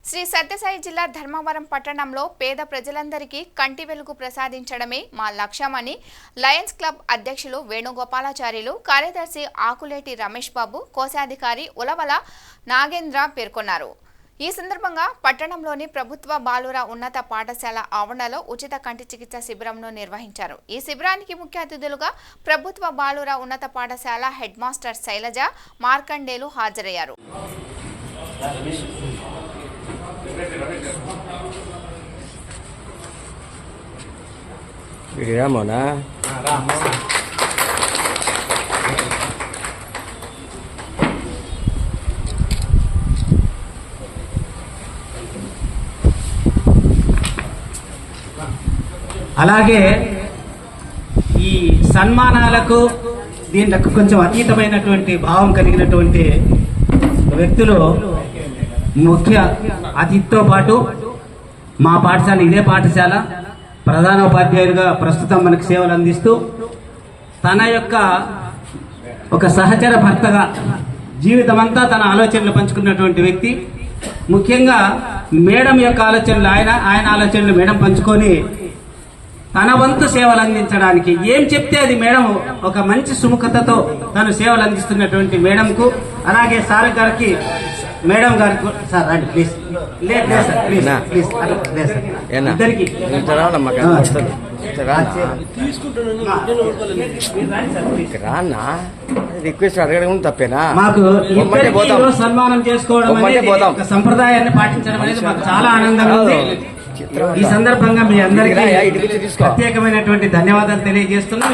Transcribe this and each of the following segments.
శ్రీ సత్యసాయి జిల్లా ధర్మవరం పట్టణంలో పేద ప్రజలందరికీ కంటి వెలుగు ప్రసాదించడమే మా లక్ష్యమని లయన్స్ క్లబ్ అధ్యక్షులు వేణుగోపాలాచార్యులు, కార్యదర్శి ఆకులేటి రమేష్ బాబు, కోశాధికారి ఉలవల నాగేంద్ర పేర్కొన్నారు. ఈ సందర్భంగా పట్టణంలోని ప్రభుత్వ బాలుర ఉన్నత పాఠశాల ఆవరణలో ఉచిత కంటి చికిత్స శిబిరంను నిర్వహించారు. ఈ శిబిరానికి ముఖ్య అతిథులుగా ప్రభుత్వ బాలుర ఉన్నత పాఠశాల హెడ్ మాస్టర్ శైలజ, మార్కండేలు హాజరయ్యారు. అలాగే ఈ సన్మానాలకు దీనికి కొంచెం అతీతమైనటువంటి భావం కలిగినటువంటి వ్యక్తులు ముఖ్య అతిథితో పాటు మా పాఠశాల ఇదే పాఠశాల ప్రధానోపాధ్యాయులుగా ప్రస్తుతం మనకు సేవలు అందిస్తూ తన యొక్క ఒక సహచర భర్తగా జీవితమంతా తన ఆలోచనలు పంచుకున్నటువంటి వ్యక్తి. ముఖ్యంగా మేడం యొక్క ఆలోచనలు ఆయన ఆలోచనలు మేడం పంచుకొని తన వంతు సేవలు అందించడానికి ఏం చెప్తే అది మేడం ఒక మంచి సుముఖతతో తను సేవలు అందిస్తున్నటువంటి మేడంకు, అలాగే సార్ గారికి, మేడం గారికి, సార్ రండి ప్లీజ్, ఇద్దరికి రిక్వెస్ట్ అడగడం తప్పేనా? మాకు సన్మానం చేసుకోవడం అనేది సంప్రదాయాన్ని పాటించడం అనేది మాకు చాలా ఆనందంగా ఉంది. ఈ సందర్భంగా మీ అందరికీ ప్రత్యేకమైనటువంటి ధన్యవాదాలు తెలియజేస్తున్నాం.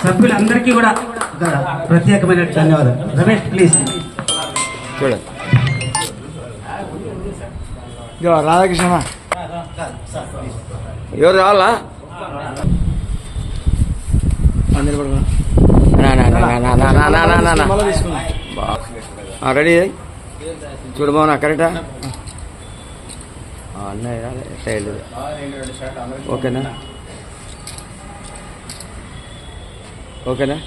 సభ్యులందరికీ కూడా ప్రత్యేకమైన ధన్యవాదాలు. రమేష్ ప్లీజ్ చూడండి. రాధాకృష్ణ ఎవరు రావాలా? రెడీ చూడమా కరెక్టా? అన్నయ్య స్టైల్ ఓకేనా? ఓకేనా?